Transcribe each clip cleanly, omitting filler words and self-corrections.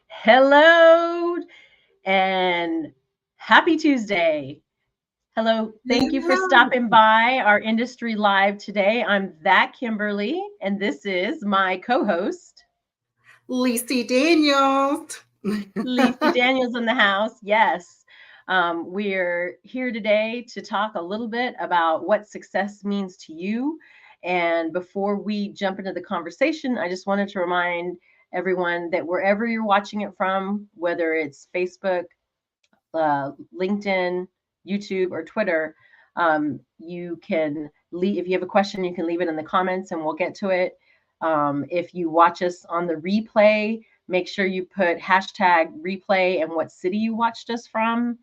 Hello and happy Tuesday. Hello. Thank you for Yeah, stopping by our industry live today. I'm ThatKimberly, and this is my co-host, Lissi Daniels. Lissi Daniels in the house. Yes. We're here today to talk a little bit about what success means to you. And before we jump into the conversation, I just wanted to remind everyone that wherever you're watching it from, whether it's Facebook, LinkedIn, YouTube, or Twitter, you can leave. If you have a question, you can leave it in the comments and we'll get to it. If you watch us on the replay, make sure you put hashtag replay and what city you watched us from.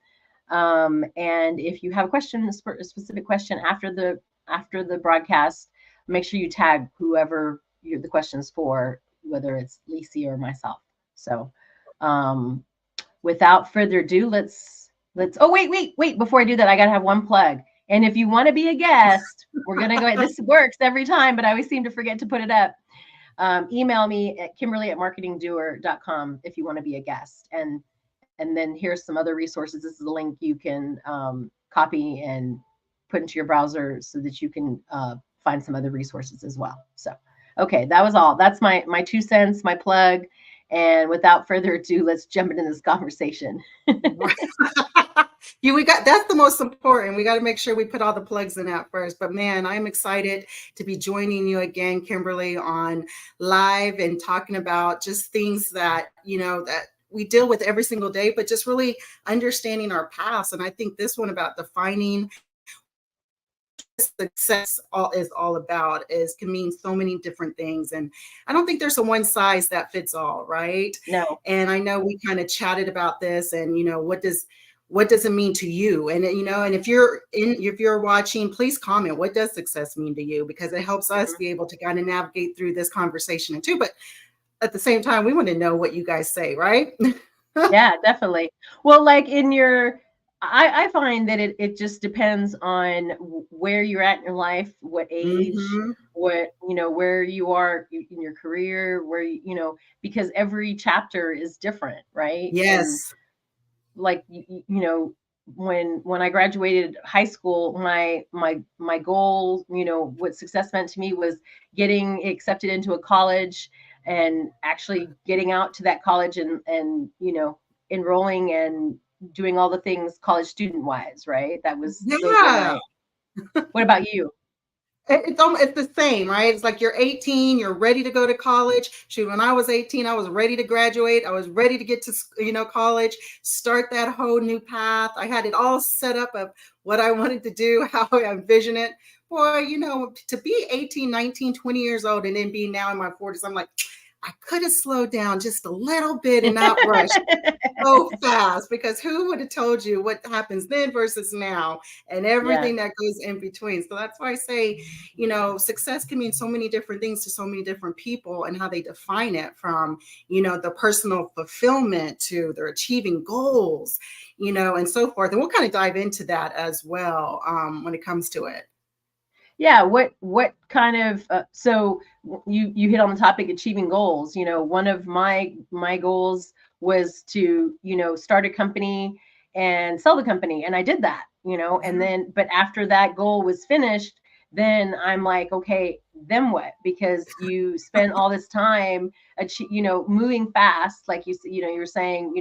And if you have a question, a specific question after the broadcast, make sure you tag whoever the question's for, whether it's Lissi or myself. So, um, without further ado, let's oh wait, before I do that, I gotta have one plug. And if you want to be a guest, we're gonna go. This works every time, but I always seem to forget to put it up. Email me at kimberly@marketingdoer.com if you want to be a guest. And then here's some other resources. This is a link you can copy and put into your browser so that you can find some other resources as well. So, okay, that was all. That's my 2 cents, my plug. And without further ado, let's jump into this conversation. We got that's the most important. We got to make sure we put all the plugs in at first. But man, I'm excited to be joining you again, Kimberly, on live and talking about just things that that we deal with every single day, but just really understanding our past. And I think this one about defining success is all about is can mean so many different things, and I don't think there's a one size that fits all, right? No. And I know we kind of chatted about this, and what does it mean to you? And and if you're watching, please comment, what does success mean to you, because it helps us Mhm. be able to kind of navigate through this conversation too. But at the same time, we want to know what you guys say, right? Yeah, definitely. Well, like in your, I find that it just depends on where you're at in your life, what age, Hmm. where you are in your career, because every chapter is different, right? And Yes. like when I graduated high school, my goal, what success meant to me was getting accepted into a college and actually getting out to that college and enrolling and doing all the things college student wise, right? Those were Yeah. my. What about you? It's the same, right? It's like you're 18, you're ready to go to college. Shoot, when I was 18, I was ready to graduate. I was ready to get to college, start that whole new path. I had it all set up of what I wanted to do, how I envision it. Boy, to be 18, 19, 20 years old and then be now in my 40s, I'm like, I could have slowed down just a little bit and not rush so fast, because who would have told you what happens then versus now and Yeah. everything that goes in between. So that's why I say, success can mean so many different things to so many different people, and how they define it, from the personal fulfillment to their achieving goals, and so forth. And we'll kind of dive into that as well, when it comes to it. Yeah, what kind of so you hit on the topic achieving goals. One of my goals was to, start a company and sell the company, and I did that, and then but after that goal was finished, then I'm like, okay, then what? Because you spend all this time moving fast, like you were saying,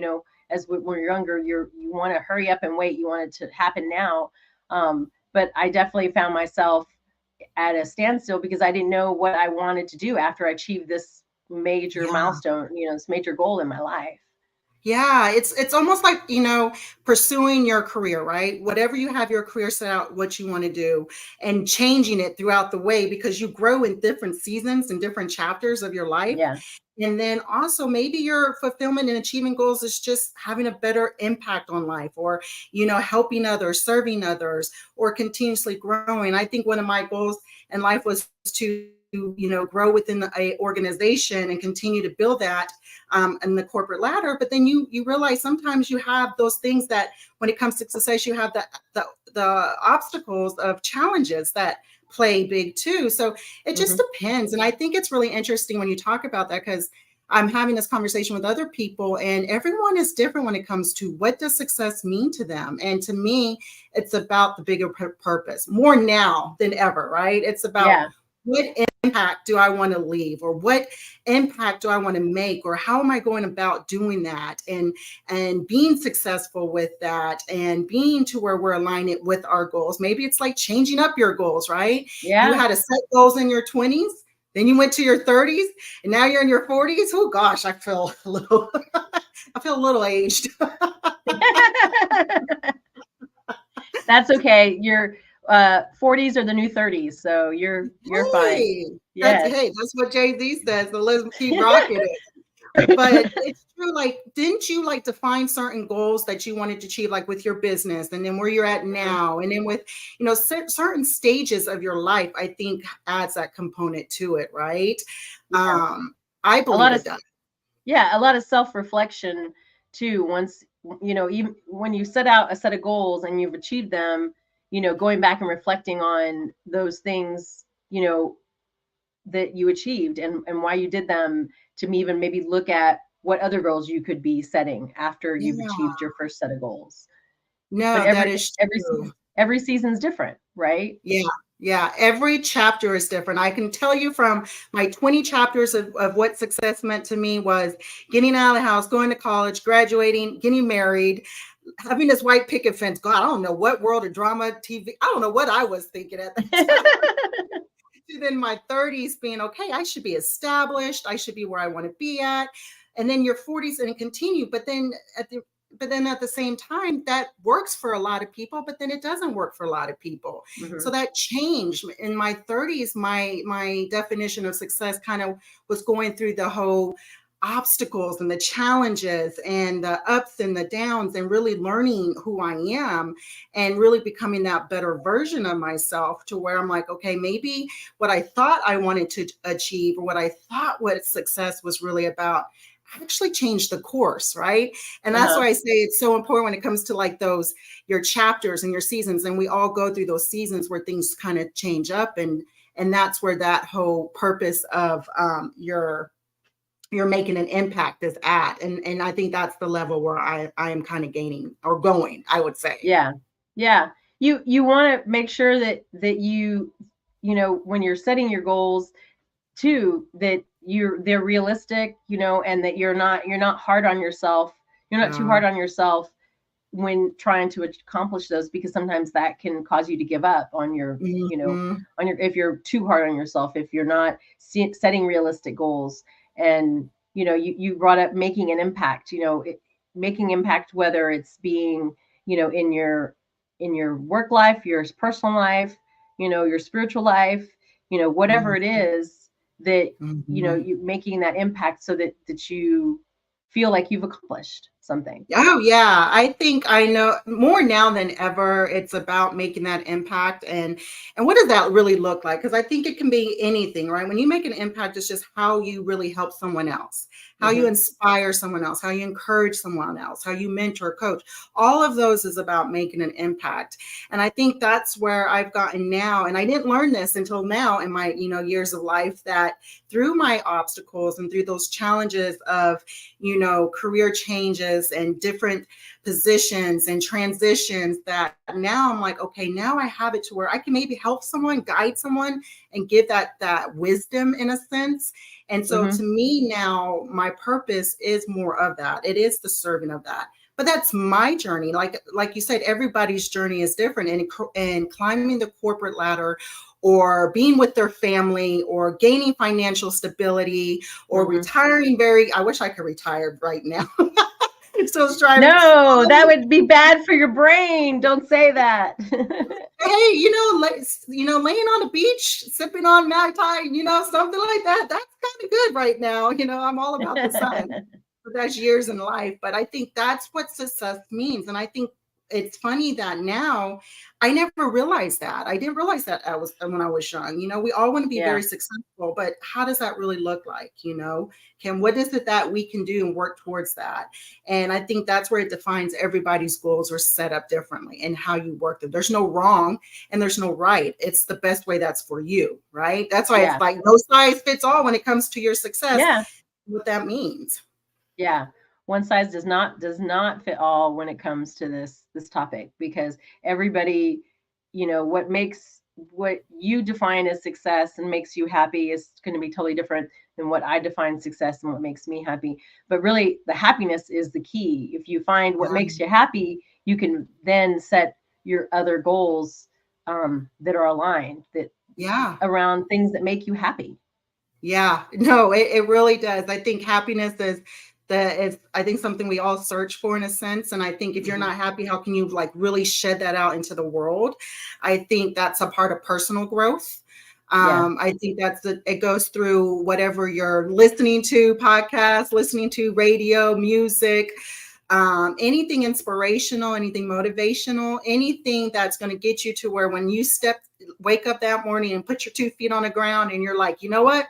as when you're younger, you want to hurry up and wait, you want it to happen now. But I definitely found myself at a standstill because I didn't know what I wanted to do after I achieved this major Yeah. milestone, this major goal in my life. Yeah, it's almost like, pursuing your career, right? Whatever you have your career set out, what you want to do, and changing it throughout the way, because you grow in different seasons and different chapters of your life. Yeah. And then also maybe your fulfillment and achieving goals is just having a better impact on life, or, helping others, serving others, or continuously growing. I think one of my goals in life was to, grow within a organization and continue to build that, in the corporate ladder. But then you realize sometimes you have those things that when it comes to success, you have the obstacles of challenges that play big too. So it just Hmm. depends. And I think it's really interesting when you talk about that, because I'm having this conversation with other people, and everyone is different when it comes to what does success mean to them. And to me, it's about the bigger purpose more now than ever, right? It's about what impact do I want to leave, or what impact do I want to make, or how am I going about doing that, and being successful with that, and being to where we're aligning it with our goals. Maybe it's like changing up your goals, right? You had to set goals in your 20s, then you went to your 30s, and now you're in your 40s. Oh gosh, I feel a little I feel a little aged. That's okay. Your 40s are the new 30s, so you're fine. Yes. That's what Jay-Z says. So let's keep rocking it. But it's true. Like, didn't you like define certain goals that you wanted to achieve, like with your business, and then where you're at now, and then with, you know, certain stages of your life? I think adds that component to it, right? I believe it does. Yeah, a lot of self-reflection too. Once, you know, even when you set out a set of goals and you've achieved them, you know, going back and reflecting on those things, you know, that you achieved and why you did them, to even maybe look at what other goals you could be setting after you've achieved your first set of goals. No, but that is true. Every season's different, right? Yeah. Every chapter is different. I can tell you from my 20 chapters of what success meant to me was getting out of the house, going to college, graduating, getting married, having this white picket fence. God, I don't know what world of drama, TV, I don't know what I was thinking at that time. Then my 30s being, okay, I should be established. I should be where I want to be at. And then your 40s and continue. But then at the same time, that works for a lot of people, but then it doesn't work for a lot of people. So that changed in my 30s. My definition of success kind of was going through the whole obstacles and the challenges and the ups and the downs, and really learning who I am and really becoming that better version of myself, to where I'm like, okay, maybe what I thought I wanted to achieve, or what I thought what success was really about, actually changed the course, right? And that's why I say it's so important when it comes to like those, your chapters and your seasons. And we all go through those seasons where things kind of change up, and that's where that whole purpose of you're making an impact is at. And I think that's the level where I am kind of gaining or going, I would say. Yeah. You want to make sure that you know, when you're setting your goals too, that they're realistic, you know, and that you're not hard on yourself. You're not too hard on yourself when trying to accomplish those, because sometimes that can cause you to give up on your, you know, if you're too hard on yourself, if you're not setting realistic goals. And, you know, you brought up making an impact, you know, making impact, whether it's being, you know, in your work life, your personal life, you know, your spiritual life, you know, whatever it is that, you know, you making that impact so that you feel like you've accomplished something. Oh yeah, I think I know more now than ever. It's about making that impact, and what does that really look like? Because I think it can be anything, right? When you make an impact, it's just how you really help someone else, how you inspire someone else, how you encourage someone else, how you mentor, coach. All of those is about making an impact. And I think that's where I've gotten now. And I didn't learn this until now in my, you know, years of life, that through my obstacles and through those challenges of, you know, career changes and different positions and transitions, that now I'm like, okay, now I have it to where I can maybe help someone, guide someone, and give that wisdom in a sense. And so to me now, my purpose is more of that. It is the serving of that. But that's my journey. Like you said, everybody's journey is different. And climbing the corporate ladder, or being with their family, or gaining financial stability, or retiring I wish I could retire right now. So no, that would be bad for your brain. Don't say that. Hey, laying on the beach, sipping on Mai Tai, something like that. That's kind of good right now. I'm all about the sun. But that's years in life. But I think that's what success means. And I think it's funny that now I never realized that. I didn't realize that when I was young. We all want to be very successful, but how does that really look like? What is it that we can do and work towards that? And I think that's where it defines everybody's goals are set up differently and how you work them. There's no wrong and there's no right. It's the best way that's for you, right? That's why it's like no size fits all when it comes to your success. Yeah. what that means. Yeah. One size does not fit all when it comes to this topic, because everybody, what you define as success and makes you happy is going to be totally different than what I define success and what makes me happy. But really, the happiness is the key. If you find what Yeah. makes you happy, you can then set your other goals that are aligned, that Yeah. around things that make you happy. Yeah, no, it really does. I think happiness is I think something we all search for in a sense. And I think if you're Mhm. not happy, how can you like really shed that out into the world? I think that's a part of personal growth. Yeah. I think it goes through whatever you're listening to, podcasts, listening to radio, music, anything inspirational, anything motivational, anything that's going to get you to where when you wake up that morning and put your 2 feet on the ground and you're like, you know what?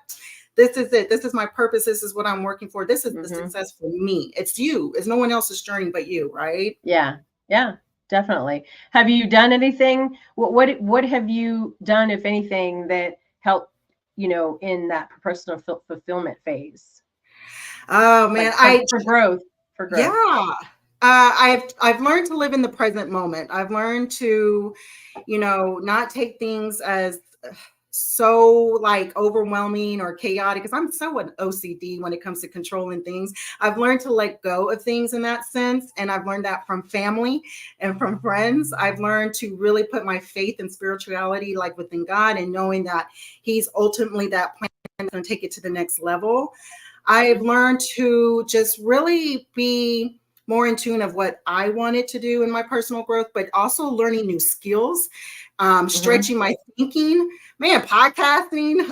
This is it. This is my purpose. This is what I'm working for. This is the Mhm. success for me. It's you. It's no one else's journey but you, right? Yeah, yeah, definitely. Have you done anything? What have you done, if anything, that helped, in that personal fulfillment phase, Oh like man, for growth, for growth? yeah. I've learned to live in the present moment. I've learned to, not take things as so like overwhelming or chaotic, because I'm so an OCD when it comes to controlling things. I've learned to let go of things in that sense. And I've learned that from family and from friends. I've learned to really put my faith and spirituality like within God and knowing that He's ultimately that plan and going to take it to the next level. I've Mhm. learned to just really be more in tune of what I wanted to do in my personal growth, but also learning new skills, Mhm. stretching my thinking, man, podcasting,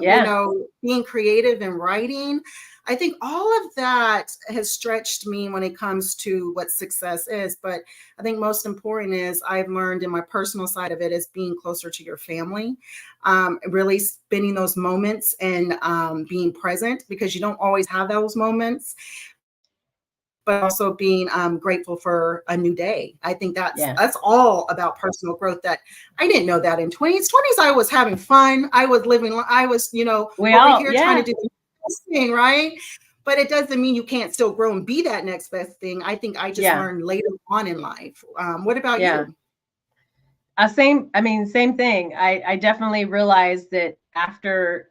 Yeah. being creative and writing. I think all of that has stretched me when it comes to what success is. But I think most important is I've learned in my personal side of it is being closer to your family, really spending those moments and being present, because you don't always have those moments, but also being grateful for a new day. I think that's Yeah. that's all about personal growth. That I didn't know that in 20s. 20s, I was having fun. I was living. I was, We over all, here trying to yeah, do the best thing, right? But it doesn't mean you can't still grow and be that next best thing. I think I just yeah, learned later on in life. What about yeah. you? Same thing. I definitely realized that after,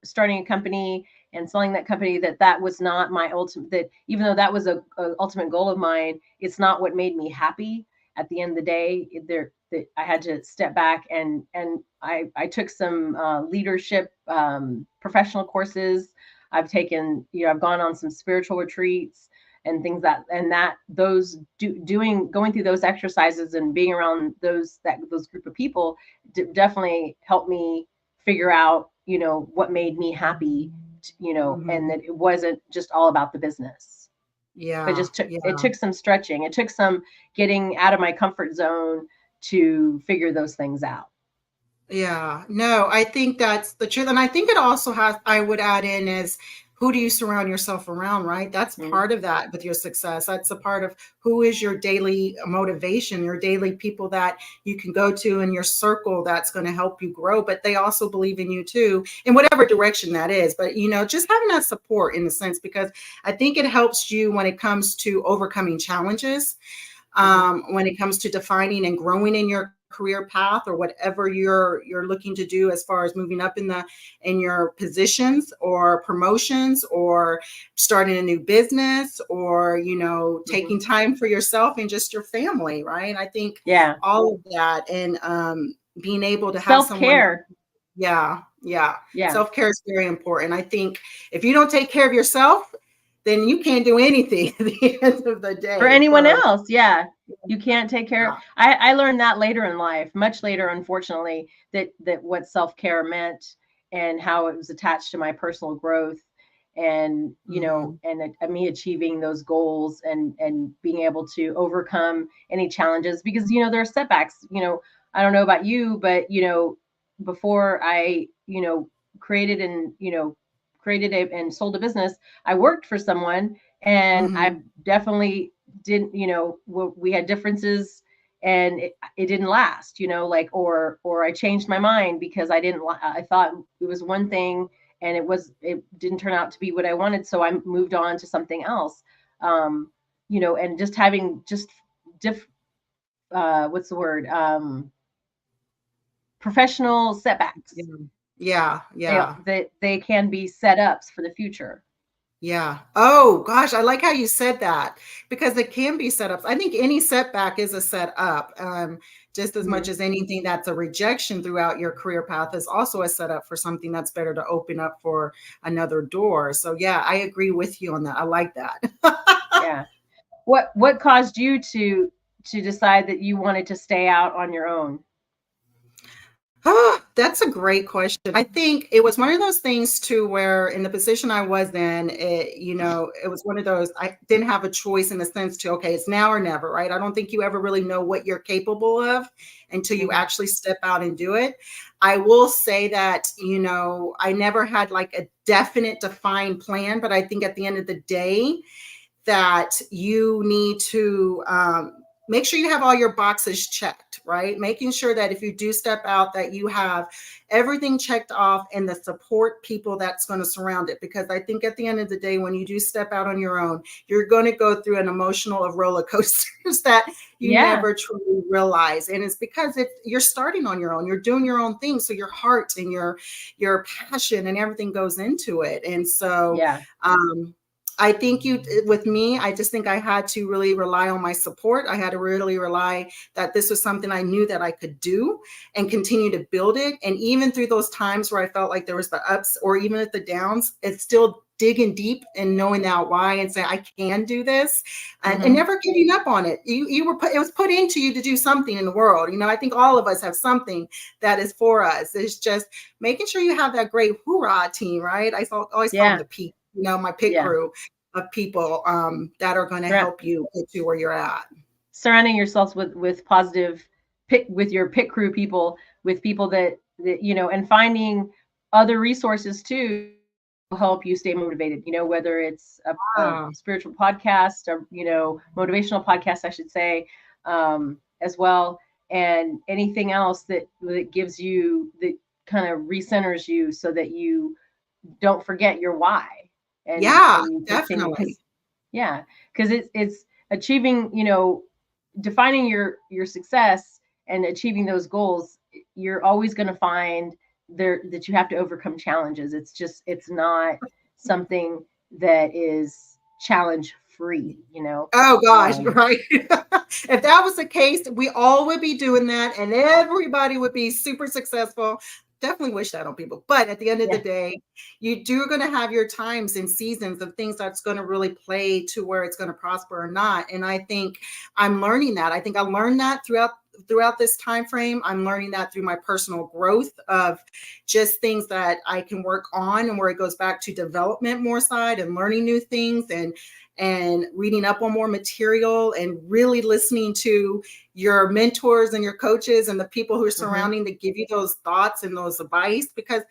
starting a company and selling that company, that was not my ultimate, that even though that was a ultimate goal of mine, it's not what made me happy at the end of the day. That I had to step back, and I took some leadership professional courses. I've gone on some spiritual retreats and things that those going through those exercises and being around those group of people definitely helped me figure out, what made me happy, and Mhm. that it wasn't just all about the business. But Yeah, just took yeah. it took some stretching, it took some getting out of my comfort zone to figure those things out. Yeah, no, I think that's the truth. And I think it also has, I would add in is who do you surround yourself around, right? That's Mhm. part of that with your success. That's a part of who is your daily motivation, your daily people that you can go to in your circle that's going to help you grow, but they also believe in you too, in whatever direction that is. But, just having that support in a sense, because I think it helps you when it comes to overcoming challenges, Mhm. when it comes to defining and growing in your career path or whatever you're looking to do as far as moving up in your positions or promotions or starting a new business or Mhm. taking time for yourself and just your family, right? I think Yeah. all of that and being able to have someone. Self-care. Yeah, yeah. Yeah. Self-care is very important. I think if you don't take care of yourself, then you can't do anything at the end of the For day. anyone So else, yeah. You can't take care. yeah. I learned that later in life, much later, unfortunately, that what self-care meant and how it was attached to my personal growth, and Mhm. me achieving those goals and being able to overcome any challenges, because there are setbacks. I don't know about you, but before I created and and sold a business, I worked for someone, and Mhm. I definitely didn't, we had differences, and it didn't last, like, or I changed my mind because I didn't I thought it was one thing, and it didn't turn out to be what I wanted. So I moved on to something else. And just having what's the word? Professional setbacks. Yeah. Yeah. They can be setups for the future. Yeah. Oh gosh, I like how you said that, because it can be setups. I think any setback is a setup. Just as much as anything that's a rejection throughout your career path is also a setup for something that's better to open up for another door. So yeah, I agree with you on that. I like that. Yeah. What caused you to decide that you wanted to stay out on your own? Oh, that's a great question. I think it was one of those things too, where in the position I was in, it was one of those, I didn't have a choice in the sense to, okay, it's now or never, right? I don't think you ever really know what you're capable of until you actually step out and do it. I will say that, I never had like a definite defined plan, but I think at the end of the day that you need to, make sure you have all your boxes checked, right? Making sure that if you do step out, that you have everything checked off and the support people that's going to surround it. Because I think at the end of the day, when you do step out on your own, you're going to go through an emotional of roller coasters that you never truly realize. And it's because you're starting on your own, you're doing your own thing. So your heart and your passion and everything goes into it. And so, I think with me, I just think I had to really rely on my support. I had to really rely that this was something I knew that I could do and continue to build it. And even through those times where I felt like there was the ups or even at the downs, it's still digging deep and knowing that why and saying, I can do this and never giving up on it. It was put into you to do something in the world. I think all of us have something that is for us. It's just making sure you have that great hoorah team, right? I always call them the peak. My pit crew of people that are going to help you get to where you're at. Surrounding yourselves with positive with your pit crew people, with people that and finding other resources too help you stay motivated. Whether it's a spiritual podcast or motivational podcast, I should say, as well, and anything else that gives you, that kind of recenters you so that you don't forget your why. And definitely. Because it's achieving, defining your success and achieving those goals. You're always going to find that you have to overcome challenges. It's not something that is challenge free, Oh gosh, right. If that was the case, we all would be doing that and everybody would be super successful. Definitely wish that on people. But at the end of the day, you do going to have your times and seasons of things that's going to really play to where it's going to prosper or not. And I think I'm learning that. I think I learned that throughout this time frame. I'm learning that through my personal growth of just things that I can work on, and where it goes back to development more side and learning new things and reading up on more material and really listening to your mentors and your coaches and the people who are surrounding to give you those thoughts and those advice, because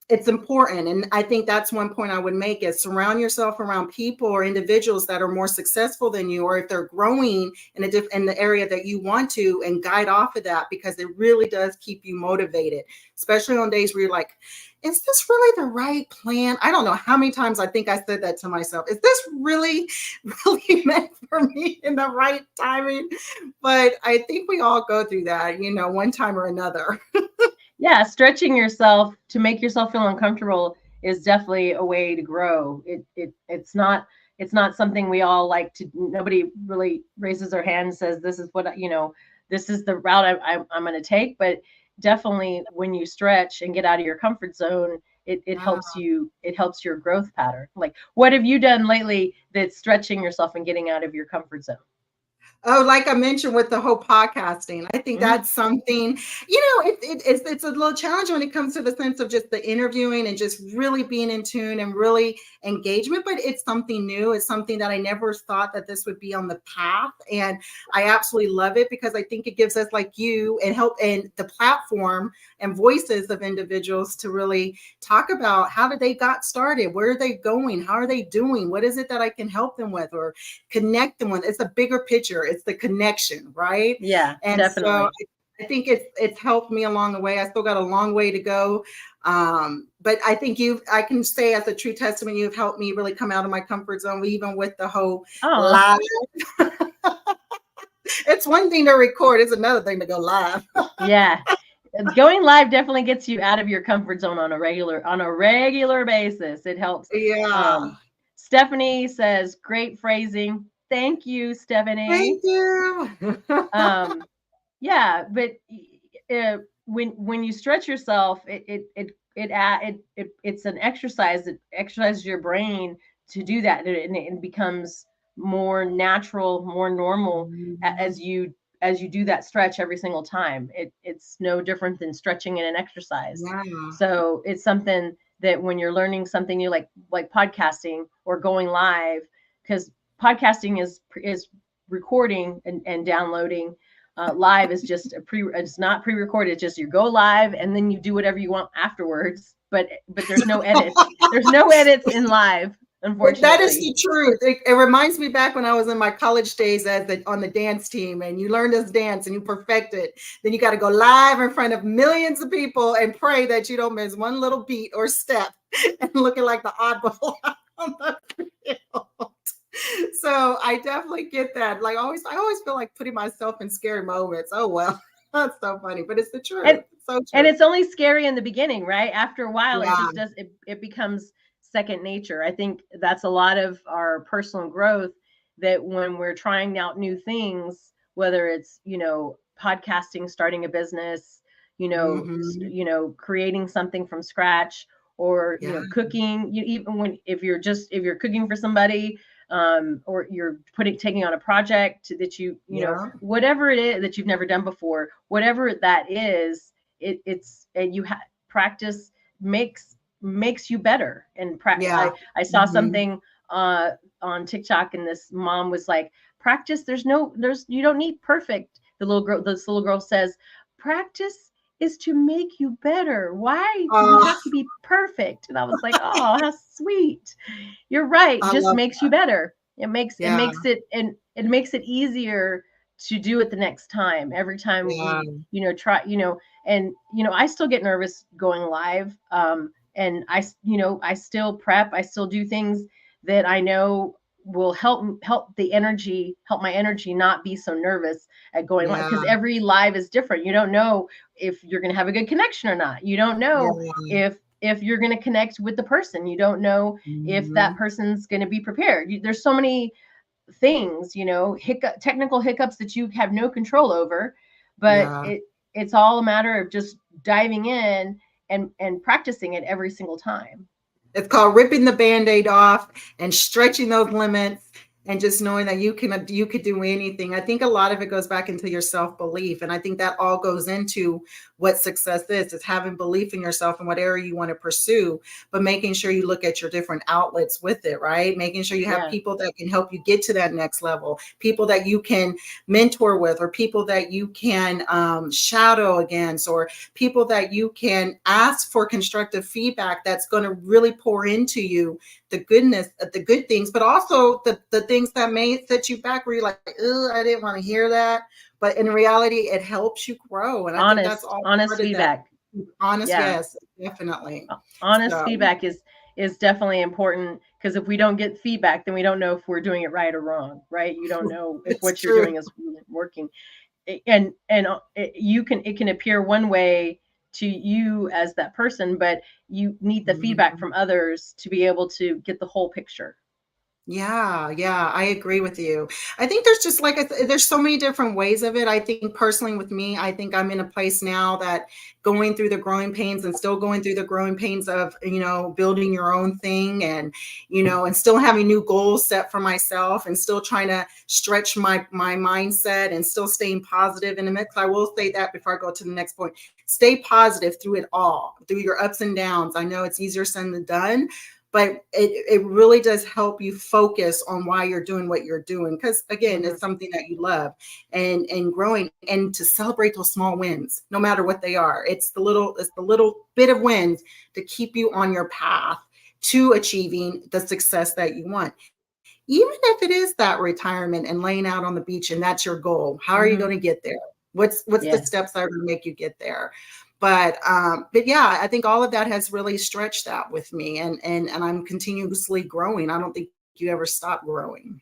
it's important. And I think that's one point I would make is surround yourself around people or individuals that are more successful than you, or if they're growing in the area that you want to, and guide off of that, because it really does keep you motivated, especially on days where you're like, is this really the right plan? I don't know how many times I think I said that to myself. Is this really meant for me in the right timing? But I think we all go through that, one time or another. Yeah, stretching yourself to make yourself feel uncomfortable is definitely a way to grow. It's not something we all like to. Nobody really raises their hand and says, this is what this is the route I'm going to take. But definitely when you stretch and get out of your comfort zone, it helps you. It helps your growth pattern. Like, what have you done lately that's stretching yourself and getting out of your comfort zone? Oh, like I mentioned with the whole podcasting, I think that's something, it's a little challenge when it comes to the sense of just the interviewing and just really being in tune and really engagement, but it's something new. It's something that I never thought that this would be on the path. And I absolutely love it, because I think it gives us, like you, and help and the platform and voices of individuals to really talk about how did they got started? Where are they going? How are they doing? What is it that I can help them with or connect them with? It's a bigger picture. It's the connection, right? Yeah, and definitely. So I think it's helped me along the way. I still got a long way to go. But I think I can say as a true testament, you've helped me really come out of my comfort zone, even with the whole live. It's one thing to record, it's another thing to go live. Yeah. Going live definitely gets you out of your comfort zone on a regular basis. It helps. Yeah. Stephanie says, great phrasing. Thank you, Stephanie. Thank you. Yeah, but when you stretch yourself, it's an exercise that exercises your brain to do that, and it becomes more natural, more normal as you do that stretch every single time. It's no different than stretching in an exercise. Yeah. So it's something that when you're learning something new, like podcasting or going live, because podcasting is recording and downloading. Live is just it's not pre-recorded. It's just you go live and then you do whatever you want afterwards. But there's no edits. There's no edits in live, unfortunately. That is the truth. It reminds me back when I was in my college days on the dance team, and you learn this dance and you perfect it. Then you got to go live in front of millions of people and pray that you don't miss one little beat or step and looking like the oddball on the field. So I definitely get that. Like I always feel like putting myself in scary moments. Oh well, that's so funny, but it's the truth. It's so true. And it's only scary in the beginning, right? After a while, yeah. It just does. It becomes second nature. I think that's a lot of our personal growth. That when we're trying out new things, whether it's podcasting, starting a business, creating something from scratch, or cooking. Even if you're cooking for somebody. Or you're taking on a project that you whatever it is that you've never done before, whatever that is, practice makes you better. And I saw something on TikTok, and this mom was like, practice. You don't need perfect. This little girl says, practice is to make you better. Why do you have to be perfect? And I was like, oh, how sweet. You're right. It just makes you better. It makes it easier to do it the next time. Every time we try, and I still get nervous going live. And I still prep. I still do things that I know will help my energy not be so nervous at going live, because every live is different. You don't know if you're going to have a good connection or not. You don't know if you're going to connect with the person. You don't know if that person's going to be prepared. There's so many things, technical hiccups that you have no control over, but it's all a matter of just diving in and practicing it every single time. It's called ripping the Band-Aid off and stretching those limits, and just knowing that you could do anything. I think a lot of it goes back into your self-belief. And I think that all goes into what success is. It's having belief in yourself in whatever you want to pursue, but making sure you look at your different outlets with it, right? Making sure you have people that can help you get to that next level, people that you can mentor with, or people that you can shadow against, or people that you can ask for constructive feedback that's going to really pour into you the goodness, the good things, but also the things that may set you back, where you're like, oh, I didn't want to hear that. But in reality, it helps you grow. And I think that's all honest feedback. Yes, definitely. Honest feedback is definitely important, because if we don't get feedback, then we don't know if we're doing it right or wrong, right? You don't know if what you're doing is working. And it can appear one way to you as that person, but you need the feedback from others to be able to get the whole picture. Yeah, I agree with you. I think there's just there's so many different ways of it. I think personally with me, I think I'm in a place now that going through the growing pains and still going through the growing pains of, building your own thing, and, and still having new goals set for myself, and still trying to stretch my mindset, and still staying positive in the mix. I will say that before I go to the next point, stay positive through it all, through your ups and downs. I know it's easier said than done, but it really does help you focus on why you're doing what you're doing. Because again, it's something that you love, and growing, and to celebrate those small wins, no matter what they are. It's the little bit of wins to keep you on your path to achieving the success that you want. Even if it is that retirement and laying out on the beach, and that's your goal, how are you going to get there? What's the steps that are going to make you get there? But yeah, I think all of that has really stretched that with me, and I'm continuously growing. I don't think you ever stop growing.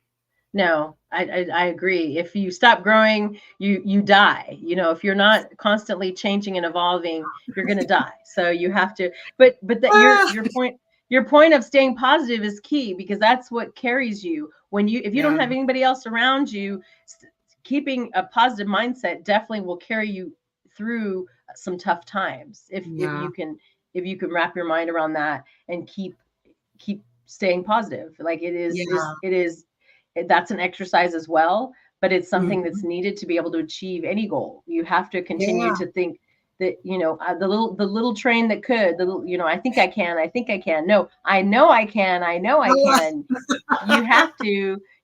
No, I agree. If you stop growing, you die. You know, if you're not constantly changing and evolving, you're going to die. So you have to. But that Ah, your point of staying positive is key, because that's what carries you. When you if you don't yeah, have anybody else around you, keeping a positive mindset definitely will carry you through some tough times. yeah, If you can wrap your mind around that and keep staying positive. Like yeah, it is that's an exercise as well, but it's something that's mhm, needed to be able to achieve any goal. You have to continue yeah. to think that, the little train that could, the little, I think I can, I think I can. No, I know I can, I know I can.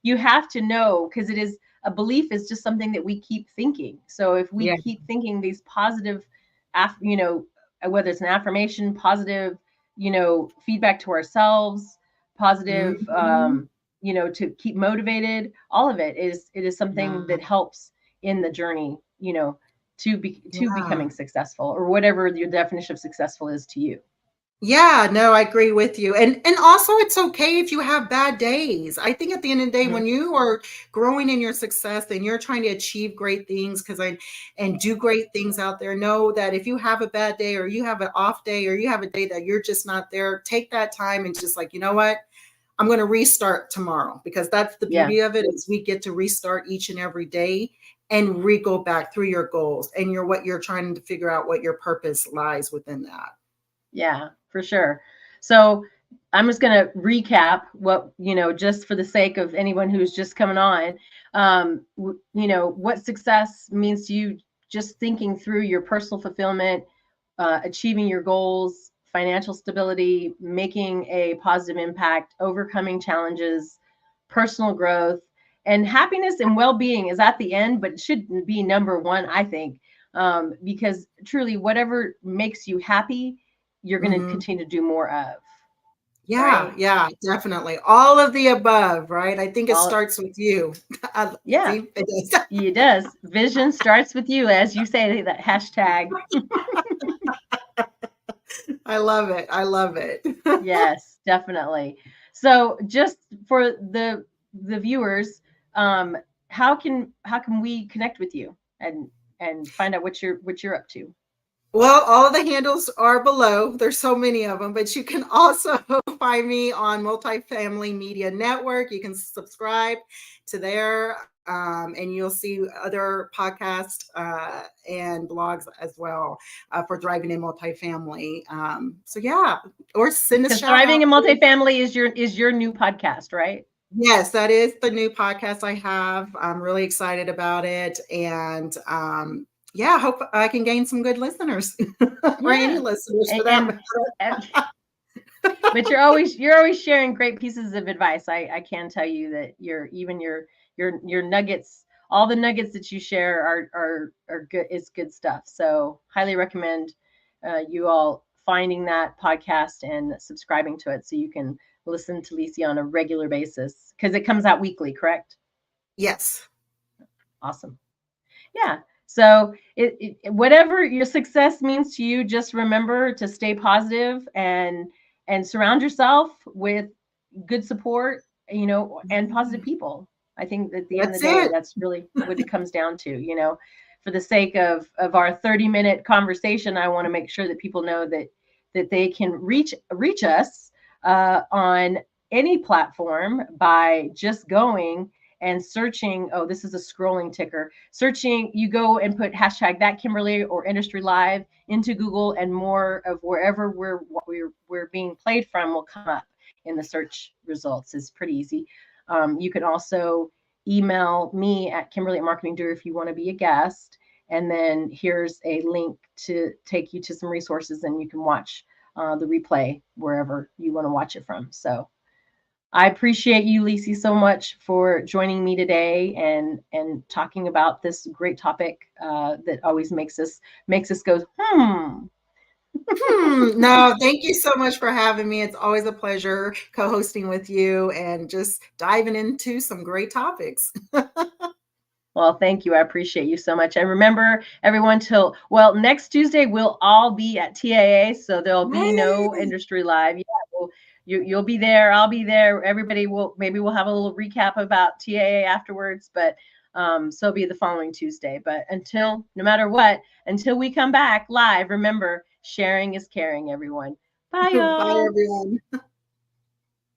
You have to know, because it is a belief is just something that we keep thinking. So if we Yeah. keep thinking these positive, whether it's an affirmation, positive, feedback to ourselves, positive, Mhm. to keep motivated, all of it is something Yeah. that helps in the journey, to Yeah. becoming successful, or whatever your definition of successful is to you. Yeah, no, I agree with you. And also it's okay if you have bad days. I think at the end of the day, Mm-hmm. when you are growing in your success and you're trying to achieve great things and do great things out there, know that if you have a bad day, or you have an off day, or you have a day that you're just not there, take that time and just like, you know what? I'm going to restart tomorrow, because that's the Yeah. beauty of it, is we get to restart each and every day and go back through your goals and what you're trying to figure out, what your purpose lies within that. Yeah, for sure. So I'm just going to recap what, just for the sake of anyone who's just coming on, what success means to you, just thinking through your personal fulfillment, achieving your goals, financial stability, making a positive impact, overcoming challenges, personal growth, and happiness and well-being is at the end, but it should be number one, I think, because truly, whatever makes you happy, you're going to Mhm. continue to do more of, Yeah, right? yeah, definitely. All of the above, right? I think it All, starts with you. yeah, See, it does. it does. Vision starts with you, as you say, that hashtag. I love it. I love it. Yes, definitely. So just for the viewers, um, how can we connect with you and find out what you're up to? Well, all of the handles are below. There's so many of them, but you can also find me on Multifamily Media Network. You can subscribe to there, and you'll see other podcasts and blogs as well for Driving in Multifamily. So yeah, or send a Because shout Thriving out. in Multifamily is your new podcast, right? Yes, that is the new podcast I have. I'm really excited about it. And yeah, hope I can gain some good listeners or any Yeah. listeners for And that matter. and but you're always sharing great pieces of advice. I can tell you that your nuggets, all the nuggets that you share are good. It's good stuff. So highly recommend you all finding that podcast and subscribing to it, so you can listen to Lissi on a regular basis, because it comes out weekly, correct? Yes. Awesome. Yeah. So whatever your success means to you, just remember to stay positive and surround yourself with good support, and positive people. I think that at the end of That's the day, it. that's really what it comes down to. For the sake of our 30-minute conversation, I want to make sure that people know that they can reach us on any platform by just going and searching. Oh, this is a scrolling ticker. Searching, you go and put hashtag ThatKimberly or Industry Live into Google, and more of wherever we're being played from will come up in the search results. Is pretty easy. You can also email me at Kimberly at Marketing Doer if you want to be a guest. And then here's a link to take you to some resources, and you can watch the replay wherever you want to watch it from. So I appreciate you, Lissi, so much for joining me today and talking about this great topic that always makes us go, hmm. No, thank you so much for having me. It's always a pleasure co-hosting with you and just diving into some great topics. Well, thank you. I appreciate you so much. And remember, everyone, next Tuesday, we'll all be at TAA. So there'll be no Yay! industry live. Yeah, you'll be there. I'll be there. Everybody maybe we'll have a little recap about TAA afterwards, but so it'll be the following Tuesday. But no matter what, until we come back live, remember, sharing is caring, everyone. Bye, Bye, y'all. everyone.